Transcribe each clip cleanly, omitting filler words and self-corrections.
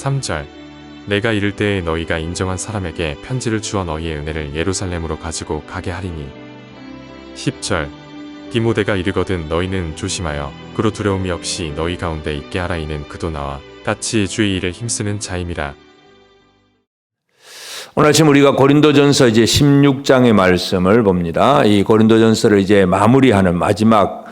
3절 내가 이를 때에 너희가 인정한 사람에게 편지를 주어 너희의 은혜를 예루살렘으로 가지고 가게 하리니 10절 디모데가 이르거든 너희는 조심하여 그로 두려움이 없이 너희 가운데 있게 하라. 이는 그도 나와 같이 주의 일을 힘쓰는 자임이라. 오늘 아침 우리가 고린도전서 이제 16장의 말씀을 봅니다. 이 고린도전서를 이제 마무리하는 마지막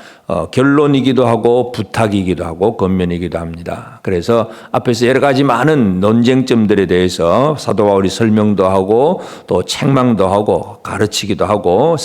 결론이기도 하고 부탁이기도 하고 권면이기도 합니다. 그래서 앞에서 여러 가지 많은 논쟁점들에 대해서 사도 바울이 설명도 하고 또 책망도 하고 가르치기도 하고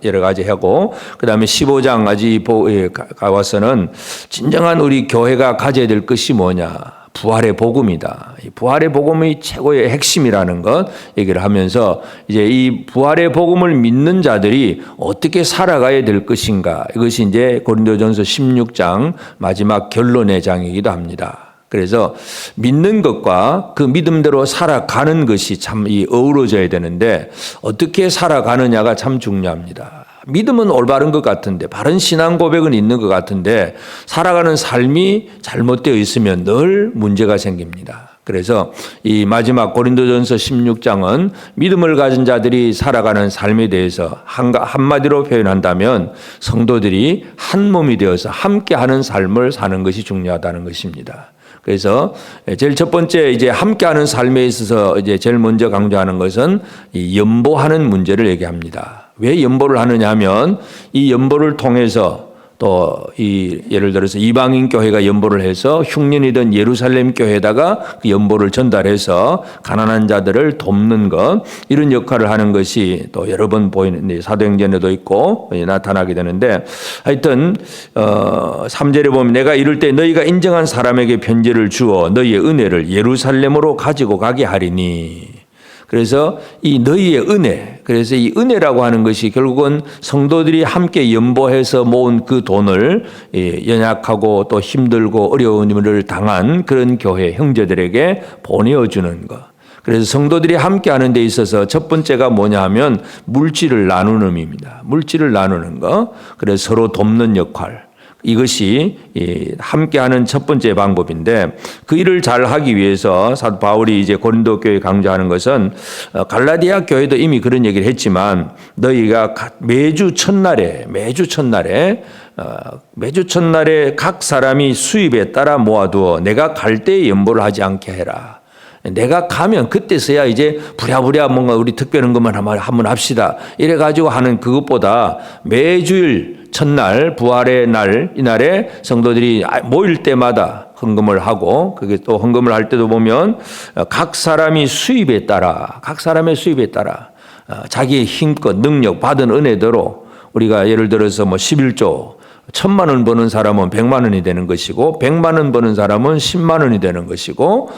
여러 가지 하고 그 다음에 15장까지 가와서는 진정한 우리 교회가 가져야 될 것이 뭐냐. 부활의 복음이다. 이 부활의 복음이 최고의 핵심이라는 것 얘기를 하면서 이제 이 부활의 복음을 믿는 자들이 어떻게 살아가야 될 것인가. 이것이 이제 고린도전서 16장 마지막 결론의 장이기도 합니다. 그래서 믿는 것과 그 믿음대로 살아가는 것이 참 어우러져야 되는데 어떻게 살아가느냐가 참 중요합니다. 믿음은 올바른 것 같은데 바른 신앙 고백은 있는 것 같은데 살아가는 삶이 잘못되어 있으면 늘 문제가 생깁니다. 그래서 이 마지막 고린도전서 16장은 믿음을 가진 자들이 살아가는 삶에 대해서 한마디로 표현한다면 성도들이 한 몸이 되어서 함께하는 삶을 사는 것이 중요하다는 것입니다. 그래서 제일 첫 번째 이제 함께하는 삶에 있어서 이제 제일 먼저 강조하는 것은 이 연보하는 문제를 얘기합니다. 왜 연보를 하느냐 하면 이 연보를 통해서 또 예를 들어서 이방인 교회가 연보를 해서 흉년이던 예루살렘 교회에다가 그 연보를 전달해서 가난한 자들을 돕는 것 이런 역할을 하는 것이 또 여러 번 보이는 사도행전에도 있고 나타나게 되는데 하여튼 3절에 보면 내가 이를 때 너희가 인정한 사람에게 편지를 주어 너희의 은혜를 예루살렘으로 가지고 가게 하리니 그래서 이 너희의 은혜, 그래서 이 은혜라고 하는 것이 결국은 성도들이 함께 연보해서 모은 그 돈을 연약하고 또 힘들고 어려운 일을 당한 그런 교회 형제들에게 보내어주는 것. 그래서 성도들이 함께 하는 데 있어서 첫 번째가 뭐냐 하면 물질을 나누는 의미입니다. 물질을 나누는 것. 그래서 서로 돕는 역할. 이것이 함께하는 첫 번째 방법인데 그 일을 잘 하기 위해서 사도 바울이 이제 고린도 교회에 강조하는 것은 갈라디아 교회도 이미 그런 얘기를 했지만 너희가 매주 첫날에 각 사람이 수입에 따라 모아두어 내가 갈 때에 연보를 하지 않게 해라. 내가 가면 그때서야 이제 부랴부랴 뭔가 우리 특별한 것만 한번 합시다. 이래가지고 하는 그것보다 매주일 첫날 부활의 날 이날에 성도들이 모일 때마다 헌금을 하고 그게 또 헌금을 할 때도 보면 각 사람의 수입에 따라 자기의 힘껏 능력 받은 은혜대로 우리가 예를 들어서 11조 1,000만 원 버는 사람은 100만 원이 되는 것이고 100만 원 버는 사람은 10만 원이 되는 것이고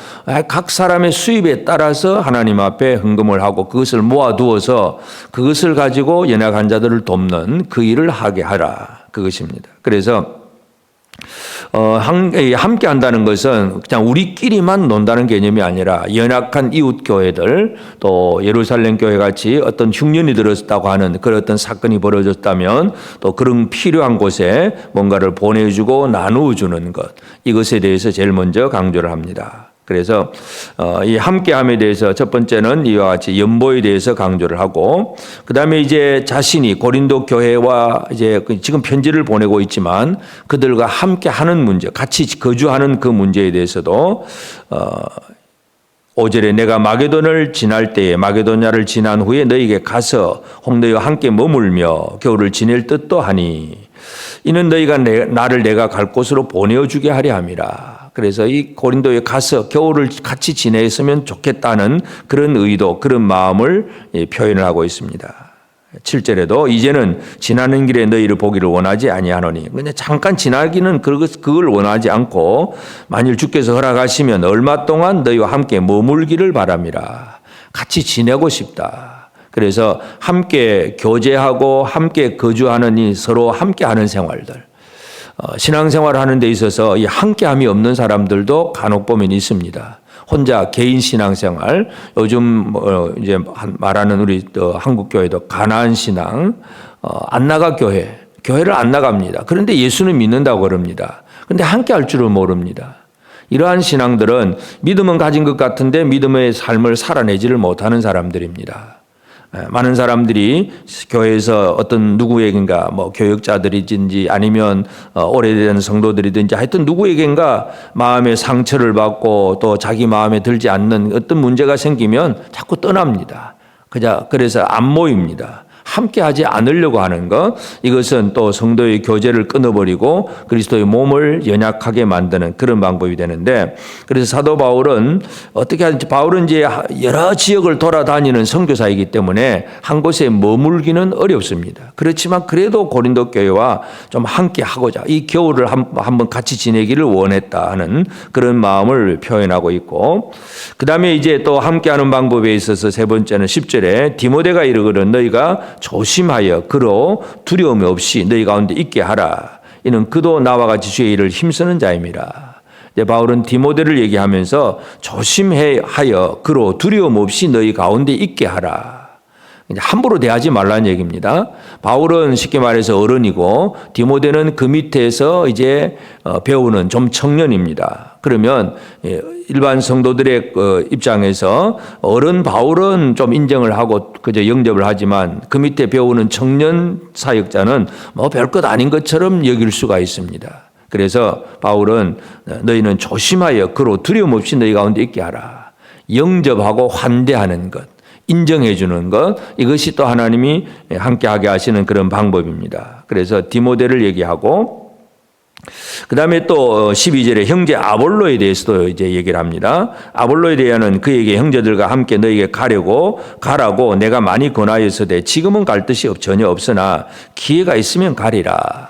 각 사람의 수입에 따라서 하나님 앞에 헌금을 하고 그것을 모아두어서 그것을 가지고 연약한 자들을 돕는 그 일을 하게 하라. 그것입니다. 그래서 함께 한다는 것은 그냥 우리끼리만 논다는 개념이 아니라 연약한 이웃 교회들 또 예루살렘 교회 같이 어떤 흉년이 들었다고 하는 그런 어떤 사건이 벌어졌다면 또 그런 필요한 곳에 뭔가를 보내주고 나누어주는 것 이것에 대해서 제일 먼저 강조를 합니다. 그래서 이 함께함에 대해서 첫 번째는 이와 같이 연보에 대해서 강조를 하고 그다음에 이제 자신이 고린도 교회와 이제 지금 편지를 보내고 있지만 그들과 함께하는 문제, 같이 거주하는 그 문제에 대해서도 5절에 내가 마게도냐를 지난 후에 너희에게 가서 홍대와 함께 머물며 겨울을 지낼 뜻도 하니 이는 너희가 나를 내가 갈 곳으로 보내어주게 하려 함이라. 그래서 이 고린도에 가서 겨울을 같이 지냈으면 좋겠다는 그런 의도, 그런 마음을 표현을 하고 있습니다. 7절에도 이제는 지나는 길에 너희를 보기를 원하지 아니하노니 그냥 잠깐 지나기는 그걸 원하지 않고 만일 주께서 허락하시면 얼마 동안 너희와 함께 머물기를 바랍니다. 같이 지내고 싶다. 그래서 함께 교제하고 함께 거주하는 이 서로 함께하는 생활들 신앙생활을 하는 데 있어서 이 함께함이 없는 사람들도 간혹 보면 있습니다. 혼자 개인 신앙생활, 요즘 이제 말하는 우리 한국 교회도 가나안 신앙, 안 나가 교회를 안 나갑니다. 그런데 예수는 믿는다고 그럽니다. 그런데 함께할 줄을 모릅니다. 이러한 신앙들은 믿음은 가진 것 같은데 믿음의 삶을 살아내지를 못하는 사람들입니다. 많은 사람들이 교회에서 어떤 누구에겐가 뭐 교역자들이든지 아니면 오래된 성도들이든지 하여튼 누구에겐가 마음의 상처를 받고 또 자기 마음에 들지 않는 어떤 문제가 생기면 자꾸 떠납니다. 그래서 안 모입니다. 함께 하지 않으려고 하는 것, 이것은 또 성도의 교제를 끊어버리고 그리스도의 몸을 연약하게 만드는 그런 방법이 되는데, 그래서 사도 바울은 어떻게 하는지, 바울은 이제 여러 지역을 돌아다니는 선교사이기 때문에 한 곳에 머물기는 어렵습니다. 그렇지만 그래도 고린도 교회와 좀 함께 하고자, 이 겨울을 한번 같이 지내기를 원했다 하는 그런 마음을 표현하고 있고, 그 다음에 이제 또 함께하는 방법에 있어서 세 번째는 10절에 디모데가 이르거든 너희가 조심하여 그로 두려움 없이 너희 가운데 있게 하라. 이는 그도 나와 같이 주의 일을 힘쓰는 자임이라. 바울은 디모데를 얘기하면서 조심하여 그로 두려움 없이 너희 가운데 있게 하라. 함부로 대하지 말라는 얘기입니다. 바울은 쉽게 말해서 어른이고 디모데는 그 밑에서 이제 배우는 좀 청년입니다. 그러면 일반 성도들의 입장에서 어른 바울은 좀 인정을 하고 그저 영접을 하지만 그 밑에 배우는 청년 사역자는 뭐 별것 아닌 것처럼 여길 수가 있습니다. 그래서 바울은 너희는 조심하여 그로 두려움 없이 너희 가운데 있게 하라. 영접하고 환대하는 것, 인정해 주는 것, 이것이 또 하나님이 함께하게 하시는 그런 방법입니다. 그래서 디모데를 얘기하고, 그 다음에 또 12절에 형제 아볼로에 대해서도 이제 얘기를 합니다. 아볼로에 대해서는 그에게 형제들과 함께 너에게 가라고 내가 많이 권하였으되 지금은 갈 뜻이 전혀 없으나 기회가 있으면 가리라.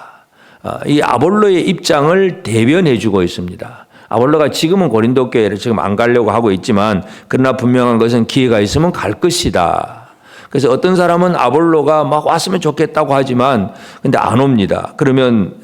이 아볼로의 입장을 대변해 주고 있습니다. 아볼로가 지금은 고린도 교회를 지금 안 가려고 하고 있지만 그러나 분명한 것은 기회가 있으면 갈 것이다. 그래서 어떤 사람은 아볼로가 막 왔으면 좋겠다고 하지만 근데 안 옵니다. 그러면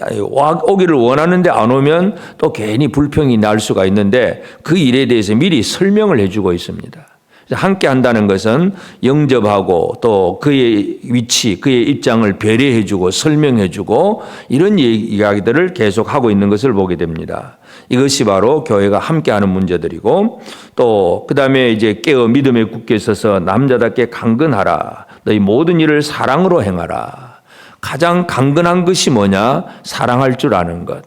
오기를 원하는데 안 오면 또 괜히 불평이 날 수가 있는데 그 일에 대해서 미리 설명을 해주고 있습니다. 함께 한다는 것은 영접하고 또 그의 위치, 그의 입장을 배려해주고 설명해주고 이런 이야기들을 계속하고 있는 것을 보게 됩니다. 이것이 바로 교회가 함께하는 문제들이고, 또 그 다음에 이제 깨어 믿음에 굳게 있어서 남자답게 강건하라. 너희 모든 일을 사랑으로 행하라. 가장 강건한 것이 뭐냐? 사랑할 줄 아는 것.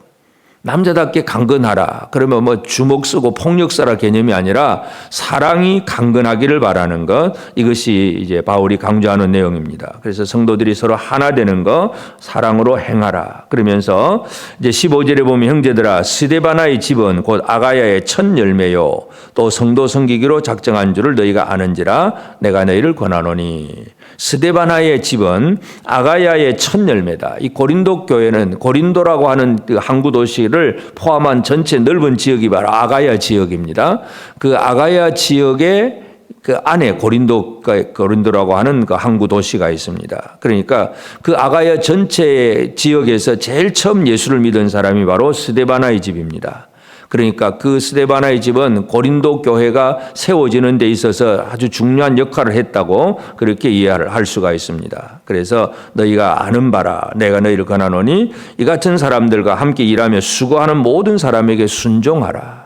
남자답게 강건하라. 그러면 뭐 주먹 쓰고 폭력 써라 개념이 아니라 사랑이 강건하기를 바라는 것. 이것이 이제 바울이 강조하는 내용입니다. 그래서 성도들이 서로 하나 되는 것, 사랑으로 행하라. 그러면서 이제 15절에 보면 형제들아 스데바나의 집은 곧 아가야의 첫 열매요. 또 성도 섬기기로 작정한 줄을 너희가 아는지라 내가 너희를 권하노니. 스데바나의 집은 아가야의 첫 열매다. 이 고린도 교회는 고린도라고 하는 그 항구 도시를 포함한 전체 넓은 지역이 바로 아가야 지역입니다. 그 아가야 지역의 그 안에 고린도라고 하는 그 항구 도시가 있습니다. 그러니까 그 아가야 전체 지역에서 제일 처음 예수를 믿은 사람이 바로 스데바나의 집입니다. 그러니까 그 스데바나의 집은 고린도 교회가 세워지는 데 있어서 아주 중요한 역할을 했다고 그렇게 이해를 할 수가 있습니다. 그래서 너희가 아는 바라 내가 너희를 권하노니 이 같은 사람들과 함께 일하며 수고하는 모든 사람에게 순종하라.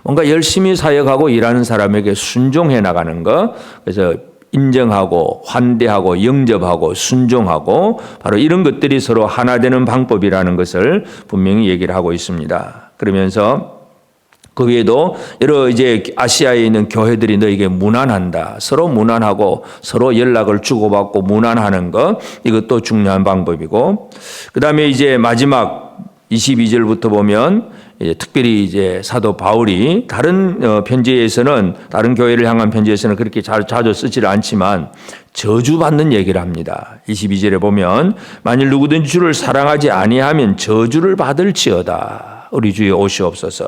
뭔가 열심히 사역하고 일하는 사람에게 순종해 나가는 것. 그래서 인정하고 환대하고 영접하고 순종하고 바로 이런 것들이 서로 하나 되는 방법이라는 것을 분명히 얘기를 하고 있습니다. 그러면서 그 외에도 여러 이제 아시아에 있는 교회들이 너에게 문안한다. 서로 문안하고 서로 연락을 주고받고 문안하는 것. 이것도 중요한 방법이고. 그 다음에 이제 마지막 22절부터 보면 특별히 이제 사도 바울이 다른 편지에서는 다른 교회를 향한 편지에서는 그렇게 자주 쓰지를 않지만 저주받는 얘기를 합니다. 22절에 보면 만일 누구든지 주를 사랑하지 아니하면 저주를 받을지어다. 우리 주에 오시옵소서.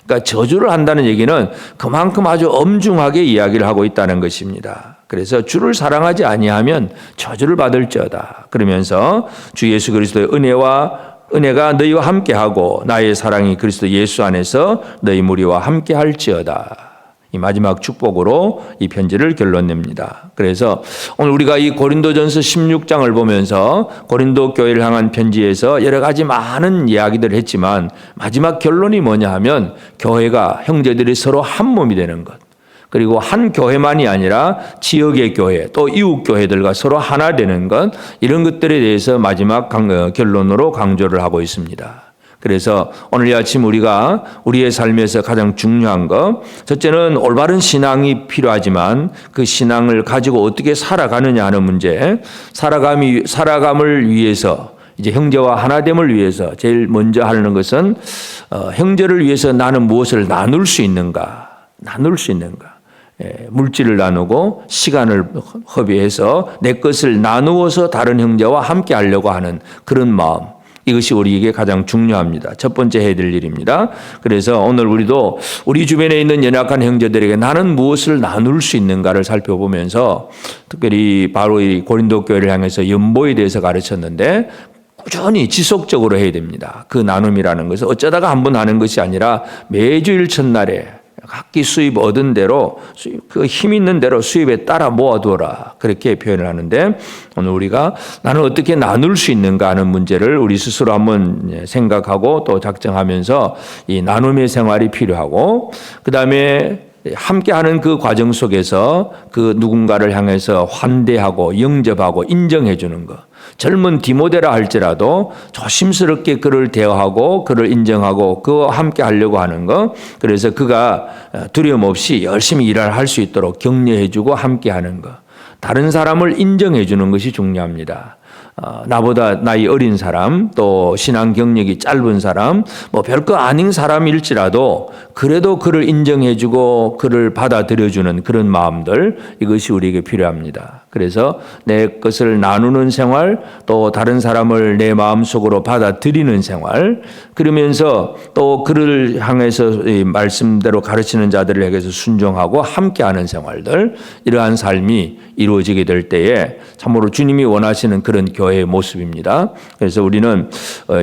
그러니까 저주를 한다는 얘기는 그만큼 아주 엄중하게 이야기를 하고 있다는 것입니다. 그래서 주를 사랑하지 아니하면 저주를 받을지어다. 그러면서 주 예수 그리스도의 은혜가 너희와 함께하고 나의 사랑이 그리스도 예수 안에서 너희 무리와 함께할지어다. 이 마지막 축복으로 이 편지를 결론냅니다. 그래서 오늘 우리가 이 고린도전서 16장을 보면서 고린도 교회를 향한 편지에서 여러 가지 많은 이야기들을 했지만 마지막 결론이 뭐냐 하면 교회가 형제들이 서로 한 몸이 되는 것. 그리고 한 교회만이 아니라 지역의 교회 또 이웃 교회들과 서로 하나 되는 것 이런 것들에 대해서 마지막 결론으로 강조를 하고 있습니다. 그래서 오늘 이 아침 우리가 우리의 삶에서 가장 중요한 것 첫째는 올바른 신앙이 필요하지만 그 신앙을 가지고 어떻게 살아가느냐 하는 문제 살아감을 위해서 이제 형제와 하나됨을 위해서 제일 먼저 하는 것은 형제를 위해서 나는 무엇을 나눌 수 있는가 물질을 나누고 시간을 허비해서 내 것을 나누어서 다른 형제와 함께 하려고 하는 그런 마음 이것이 우리에게 가장 중요합니다. 첫 번째 해야 될 일입니다. 그래서 오늘 우리도 우리 주변에 있는 연약한 형제들에게 나는 무엇을 나눌 수 있는가를 살펴보면서 특별히 바로 이 고린도 교회를 향해서 연보에 대해서 가르쳤는데 꾸준히 지속적으로 해야 됩니다. 그 나눔이라는 것은 어쩌다가 한 번 하는 것이 아니라 매주일 첫날에 각기 수입 얻은 대로 그 힘 있는 대로 수입에 따라 모아두어라 그렇게 표현을 하는데 오늘 우리가 나는 어떻게 나눌 수 있는가 하는 문제를 우리 스스로 한번 생각하고 또 작정하면서 이 나눔의 생활이 필요하고 그 다음에 함께하는 그 과정 속에서 그 누군가를 향해서 환대하고 영접하고 인정해 주는 것 젊은 디모데라 할지라도 조심스럽게 그를 대화하고 그를 인정하고 그와 함께 하려고 하는 것 그래서 그가 두려움 없이 열심히 일을 할 수 있도록 격려해 주고 함께 하는 것 다른 사람을 인정해 주는 것이 중요합니다. 나보다 나이 어린 사람 또 신앙 경력이 짧은 사람 뭐 별거 아닌 사람일지라도 그래도 그를 인정해 주고 그를 받아들여 주는 그런 마음들 이것이 우리에게 필요합니다. 그래서 내 것을 나누는 생활 또 다른 사람을 내 마음속으로 받아들이는 생활 그러면서 또 그를 향해서 이 말씀대로 가르치는 자들을 향해서 순종하고 함께하는 생활들 이러한 삶이 이루어지게 될 때에 참으로 주님이 원하시는 그런 교회의 모습입니다. 그래서 우리는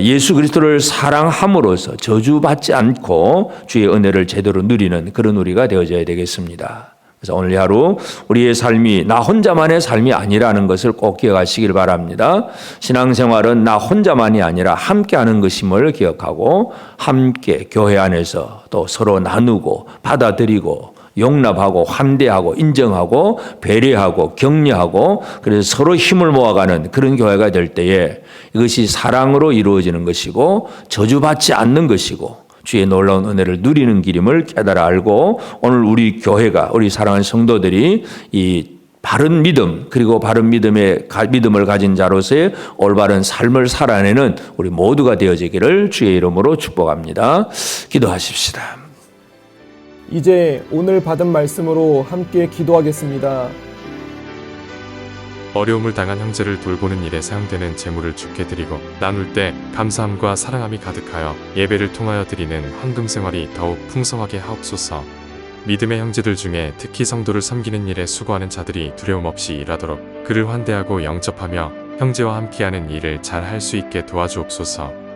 예수 그리스도를 사랑함으로써 저주받지 않고 주의 은혜를 제대로 누리는 그런 우리가 되어져야 되겠습니다. 그래서 오늘 하루 우리의 삶이 나 혼자만의 삶이 아니라는 것을 꼭 기억하시길 바랍니다. 신앙생활은 나 혼자만이 아니라 함께하는 것임을 기억하고 함께 교회 안에서 또 서로 나누고 받아들이고 용납하고 환대하고 인정하고 배려하고 격려하고 그래서 서로 힘을 모아가는 그런 교회가 될 때에 이것이 사랑으로 이루어지는 것이고 저주받지 않는 것이고 주의 놀라운 은혜를 누리는 길임을 깨달아 알고 오늘 우리 교회가 우리 사랑하는 성도들이 이 바른 믿음 그리고 바른 믿음을 가진 자로서의 올바른 삶을 살아내는 우리 모두가 되어지기를 주의 이름으로 축복합니다. 기도하십시다. 이제 오늘 받은 말씀으로 함께 기도하겠습니다. 어려움을 당한 형제를 돌보는 일에 사용되는 재물을 주께 드리고 나눌 때 감사함과 사랑함이 가득하여 예배를 통하여 드리는 헌금 생활이 더욱 풍성하게 하옵소서. 믿음의 형제들 중에 특히 성도를 섬기는 일에 수고하는 자들이 두려움 없이 일하도록 그를 환대하고 영접하며 형제와 함께하는 일을 잘 할 수 있게 도와주옵소서.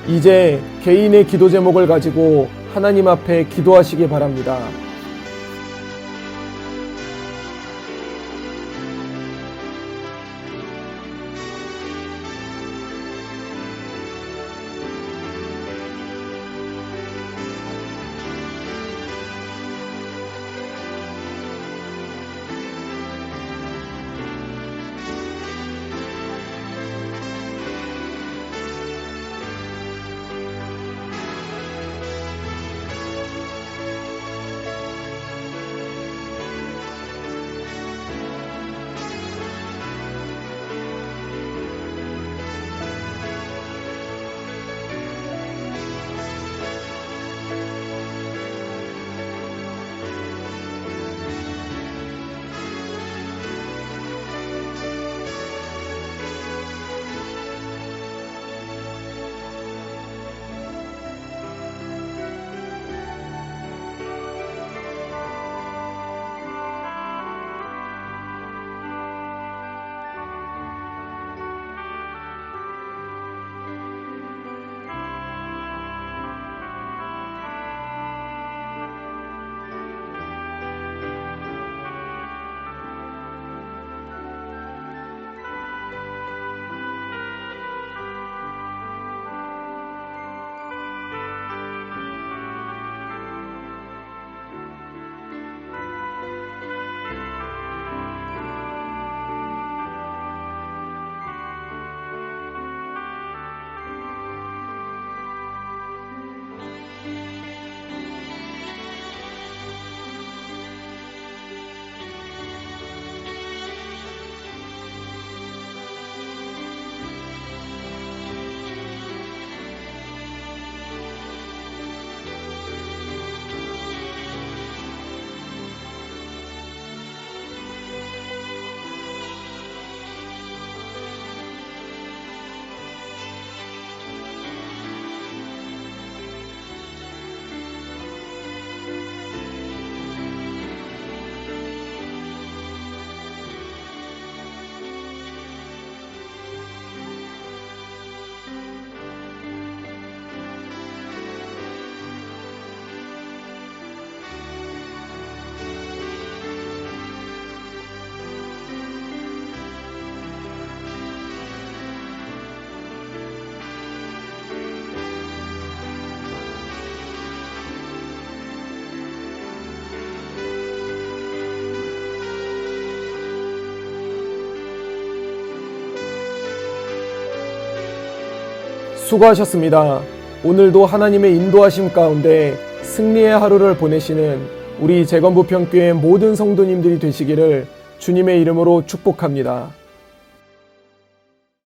이제 개인의 기도 제목을 가지고 하나님 앞에 기도하시기 바랍니다. 수고하셨습니다. 오늘도 하나님의 인도하심 가운데 승리의 하루를 보내시는 우리 재건부평교회 모든 성도님들이 되시기를 주님의 이름으로 축복합니다.